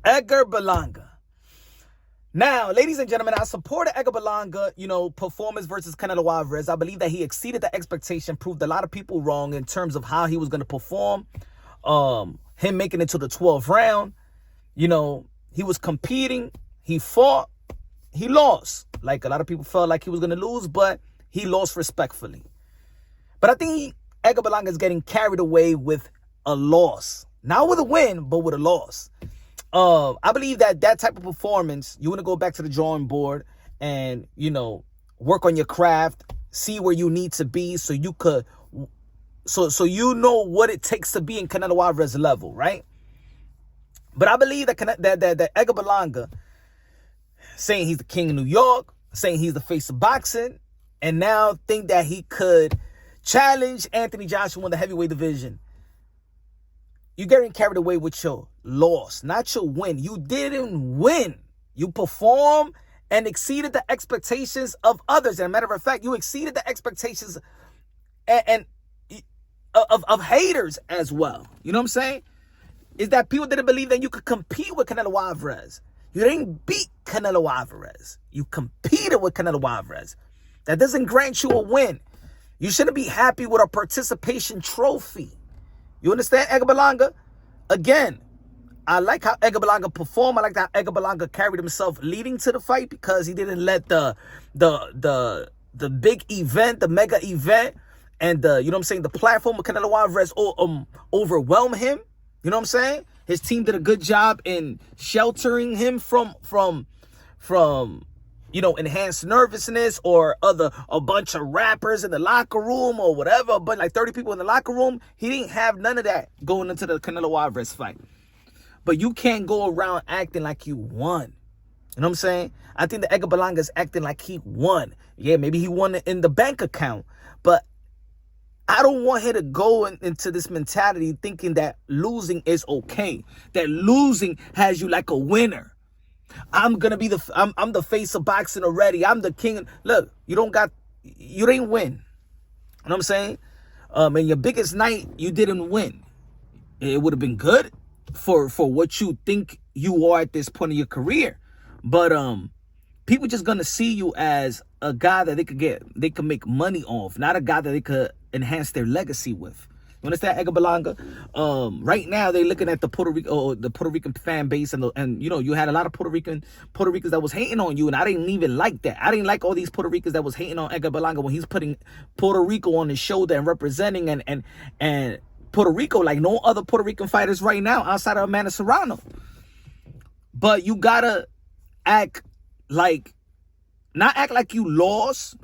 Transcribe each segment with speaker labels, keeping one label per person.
Speaker 1: Edgar Berlanga. Now, ladies and gentlemen, I supported Edgar Berlanga, performance versus Canelo Alvarez. I believe that he exceeded the expectation, proved a lot of people wrong in terms of how he was going to perform. Him making it to the 12th round. He was competing. He fought. He lost. Like, a lot of people felt like he was going to lose, but he lost respectfully. But I think Edgar Berlanga is getting carried away with a loss. Not with a win, but with a loss. I believe that type of performance, you want to go back to the drawing board and, work on your craft, see where you need to be so you could, so you know what it takes to be in Canelo Alvarez level, right? But I believe that Edgar Berlanga, saying he's the king of New York, saying he's the face of boxing, and now think that he could challenge Anthony Joshua in the heavyweight division. You're getting carried away with your loss, not your win. You didn't win. You performed and exceeded the expectations of others. As a matter of fact, you exceeded the expectations of haters as well. You know what I'm saying? Is that people didn't believe that you could compete with Canelo Alvarez. You didn't beat Canelo Alvarez. You competed with Canelo Alvarez. That doesn't grant you a win. You shouldn't be happy with a participation trophy. You understand, Edgar Berlanga? Again, I like how Edgar Berlanga performed. I like how Edgar Berlanga carried himself leading to the fight because he didn't let the big event, the mega event, and the platform of Canelo Alvarez overwhelm him. You know what I'm saying? His team did a good job in sheltering him from enhanced nervousness or a bunch of rappers in the locker room or whatever, but like 30 people in the locker room. He didn't have none of that going into the Canelo Alvarez fight. But you can't go around acting like you won. You know what I'm saying? I think that Edgar Berlanga is acting like he won. Yeah, maybe he won in the bank account, but I don't want him to go into this mentality thinking that losing is okay, that losing has you like a winner. I'm gonna be I'm the face of boxing already. I'm the king. Look, you didn't win. You know what I'm saying? In your biggest night, you didn't win. It would have been good for what you think you are at this point of your career. But people just gonna see you as a guy that they could make money off, not a guy that they could enhance their legacy with. You understand, Edgar Berlanga? Right now they're looking at the Puerto Rican fan base, and you had a lot of Puerto Ricans that was hating on you, and I didn't even like that. I didn't like all these Puerto Ricans that was hating on Edgar Berlanga when he's putting Puerto Rico on his shoulder and representing and Puerto Rico like no other Puerto Rican fighters right now outside of Amanda Serrano. But you gotta not act like you lost,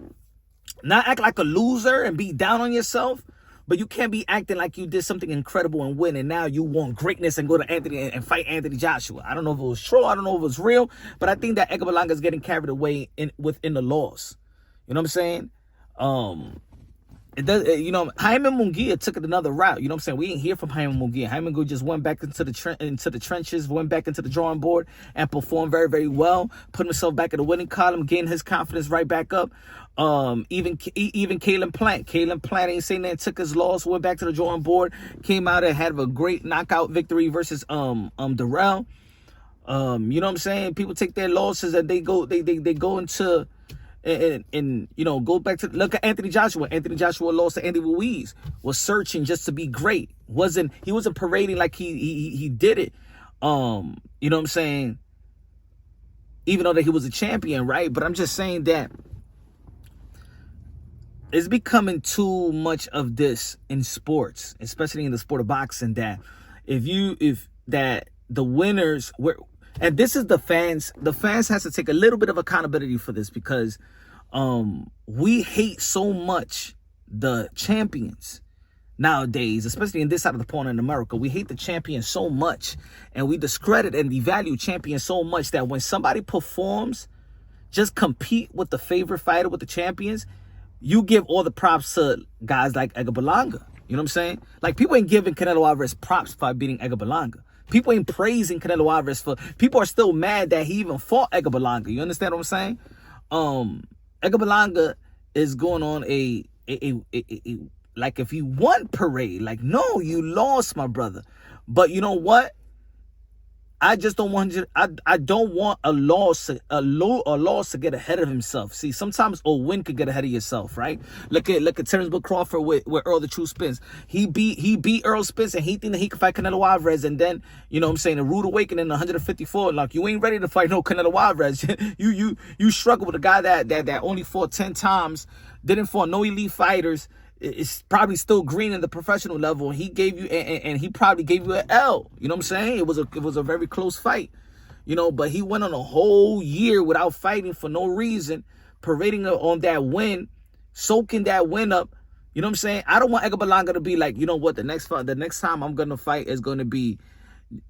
Speaker 1: not act like a loser and be down on yourself. But you can't be acting like you did something incredible and win, and now you want greatness and go to Anthony and fight Anthony Joshua. I don't know if it was true. I don't know if it was real. But I think that Edgar Berlanga is getting carried away within the loss. You know what I'm saying? It does. Jaime Munguia took it another route. You know what I'm saying? We didn't hear from Jaime Munguia. Jaime Munguia just went back into the trenches, went back into the drawing board, and performed very, very well. Put himself back in the winning column, gained his confidence right back up. Even Caleb Plant ain't saying that, took his loss, went back to the drawing board, came out and had a great knockout victory versus Darrell. You know what I'm saying? People take their losses and they go into and go back to look at Anthony Joshua. Anthony Joshua lost to Andy Ruiz, was searching just to be great. He wasn't parading like he did it. You know what I'm saying? Even though that he was a champion, right? But I'm just saying that it's becoming too much of this in sports, especially in the sport of boxing, that that the winners were. And this is the fans. The fans has to take a little bit of accountability for this because we hate so much the champions nowadays, especially in this side of the pond in America. We hate the champions so much, and we discredit and devalue champions so much that when somebody performs, just compete with the favorite fighter, with the champions, you give all the props to guys like Edgar Berlanga. You know what I'm saying? Like, people ain't giving Canelo Alvarez props for beating Edgar Berlanga. People ain't praising Canelo Alvarez for. People are still mad that he even fought Edgar Berlanga. You understand what I'm saying? Edgar Berlanga is going on a like if he won parade. Like, no, you lost, my brother. But you know what? I just don't want I don't want a loss to get ahead of himself. See, sometimes a win could get ahead of yourself, right? Look at Terrence Crawford with Earl the True Spence. He beat Earl Spence, and he think that he could fight Canelo Alvarez, and then you know what I'm saying, a rude awakening in 154. Like, you ain't ready to fight no Canelo Alvarez. you struggle with a guy that only fought 10 times, didn't fight no elite fighters. It's probably still green in the professional level. He gave you, and he probably gave you an L. You know what I'm saying? It was a very close fight, you know. But he went on a whole year without fighting for no reason, parading on that win, soaking that win up. You know what I'm saying? I don't want Edgar Berlanga to be like, you know what, the next time I'm gonna fight is gonna be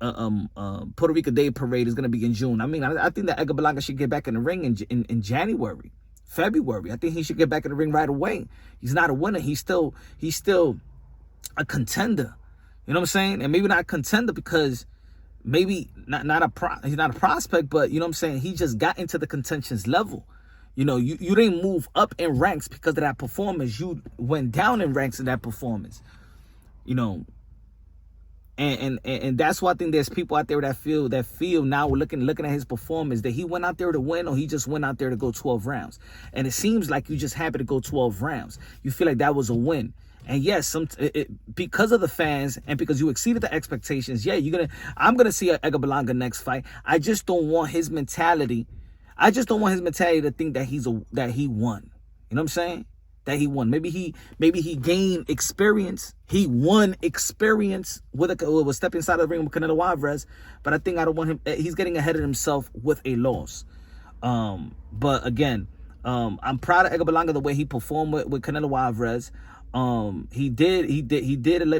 Speaker 1: Puerto Rico Day Parade is gonna be in June. I mean, I think that Edgar Berlanga should get back in the ring in January. February. I think he should get back in the ring right away. He's not a winner. He's still a contender. You know what I'm saying? And maybe not a contender because maybe he's not a prospect, but you know what I'm saying? He just got into the contentions level. You know, you didn't move up in ranks because of that performance. You went down in ranks in that performance. You know, and that's why I think there's people out there that feel now looking at his performance that he went out there to win, or he just went out there to go 12 rounds. And it seems like you just happy to go 12 rounds. You feel like that was a win. And yes, because of the fans and because you exceeded the expectations, yeah, I'm gonna see Edgar Berlanga next fight. I just don't want his mentality. I just don't want his mentality to think that he won. You know what I'm saying? That he won. Maybe he gained experience. He won experience with step inside of the ring with Canelo Alvarez. But I think I don't want him. He's getting ahead of himself with a loss. But again, I'm proud of Edgar Berlanga the way he performed with Canelo Alvarez. He did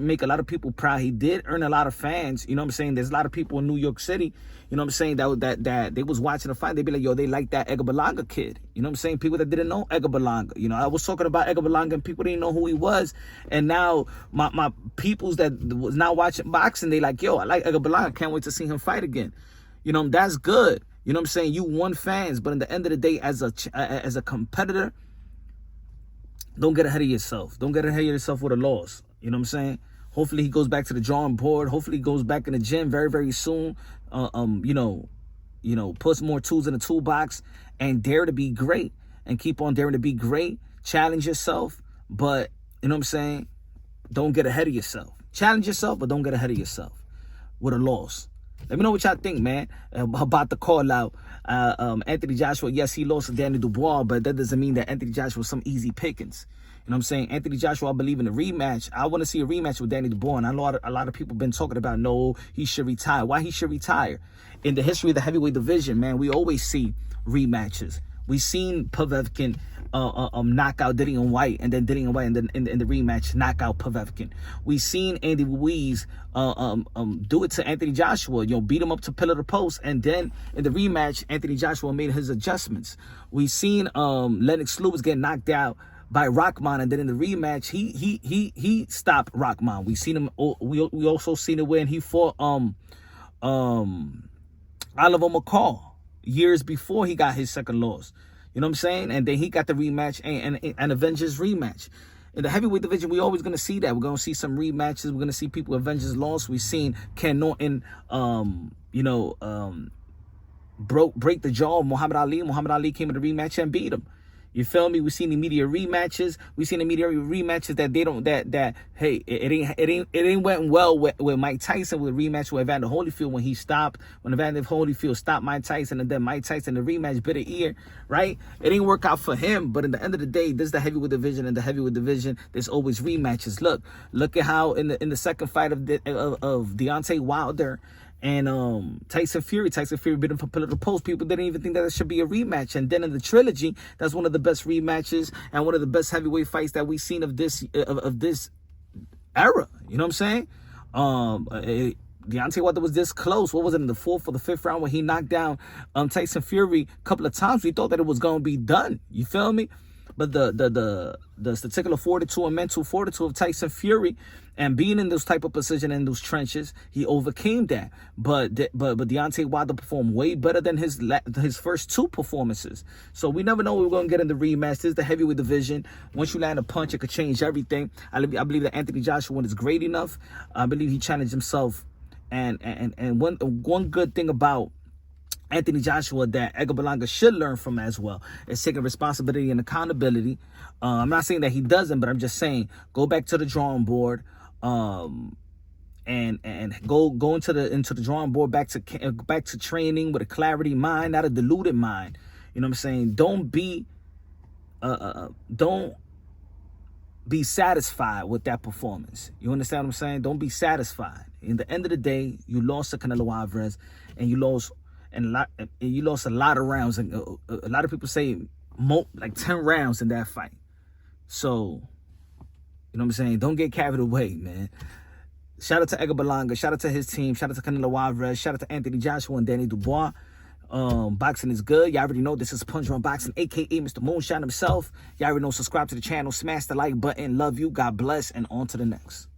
Speaker 1: make a lot of people proud. He did earn a lot of fans. You know what I'm saying? There's a lot of people in New York City, you know what I'm saying, that they was watching the fight. They'd be like, yo, they like that Edgar Berlanga kid. You know what I'm saying? People that didn't know Edgar Berlanga. You know, I was talking about Edgar Berlanga and people didn't know who he was. And now my peoples that was not watching boxing, they like, yo, I like Edgar Berlanga. Can't wait to see him fight again. You know, that's good. You know what I'm saying? You won fans, but in the end of the day, as a competitor, don't get ahead of yourself. Don't get ahead of yourself with a loss. You know what I'm saying? Hopefully he goes back to the drawing board. Hopefully he goes back in the gym very, very soon. Puts more tools in the toolbox and dare to be great and keep on daring to be great. Challenge yourself, but you know what I'm saying? Don't get ahead of yourself. Challenge yourself, but don't get ahead of yourself with a loss. Let me know what y'all think, man, about the call out. Anthony Joshua, yes, he lost to Daniel Dubois, but that doesn't mean that Anthony Joshua was some easy pickings. You know what I'm saying? Anthony Joshua, I believe in a rematch. I want to see a rematch with Daniel Dubois, and I know a lot of people been talking about, no, he should retire. Why he should retire? In the history of the heavyweight division, man, we always see rematches. We've seen Povetkin knock out Dillian White, and then Dillian White in the rematch knock out Povetkin. We've seen Andy Ruiz do it to Anthony Joshua, beat him up to pillar the post, and then in the rematch, Anthony Joshua made his adjustments. We've seen Lennox Lewis get knocked out by Rahman, and then in the rematch, he stopped Rahman. We seen him. We also seen it when he fought Oliver McCall years before he got his second loss. You know what I'm saying? And then he got the rematch and Avengers rematch. In the heavyweight division, we're always going to see that. We're going to see some rematches. We're going to see people Avengers lost. We've seen Ken Norton, break the jaw of Muhammad Ali. Muhammad Ali came in the rematch and beat him. You feel me? We've seen immediate rematches. We've seen immediate rematches it ain't went well with Mike Tyson with a rematch with Evander Holyfield when Evander Holyfield stopped Mike Tyson, and then Mike Tyson the rematch bit of ear, right? It didn't work out for him, but in the end of the day, this is the heavyweight division, and the heavyweight division, there's always rematches. Look at how in the second fight of Deontay Wilder and Tyson Fury beat him for pillar to post. People didn't even think that it should be a rematch. And then in the trilogy, that's one of the best rematches and one of the best heavyweight fights that we've seen of this era. You know what I'm saying? Deontay Wilder was this close. What was it, in the fourth or the fifth round when he knocked down Tyson Fury a couple of times? We thought that it was going to be done. You feel me? But the statistical fortitude and mental fortitude of Tyson Fury and being in those type of position in those trenches, he overcame that. But Deontay Wilder performed way better than his first two performances. So we never know what we're going to get in the rematch. This is the heavyweight division. Once you land a punch, it could change everything. I believe that Anthony Joshua is great enough. I believe he challenged himself And one good thing about Anthony Joshua that Edgar Berlanga should learn from as well is taking responsibility and accountability. I'm not saying that he doesn't, but I'm just saying go back to the drawing board, and go into the drawing board, back to training with a clarity mind, not a deluded mind. You know what I'm saying? Don't be satisfied with that performance. You understand what I'm saying? Don't be satisfied. In the end of the day, you lost to Canelo Alvarez, and you lost a lot of rounds. And a lot of people say like 10 rounds in that fight. So, you know what I'm saying? Don't get carried away, man. Shout out to Edgar Berlanga. Shout out to his team. Shout out to Canelo Alvarez. Shout out to Anthony Joshua and Daniel Dubois. Boxing is good. Y'all already know this is Punch on Boxing, aka Mr. Moonshine himself. Y'all already know, subscribe to the channel, smash the like button. Love you. God bless, and on to the next.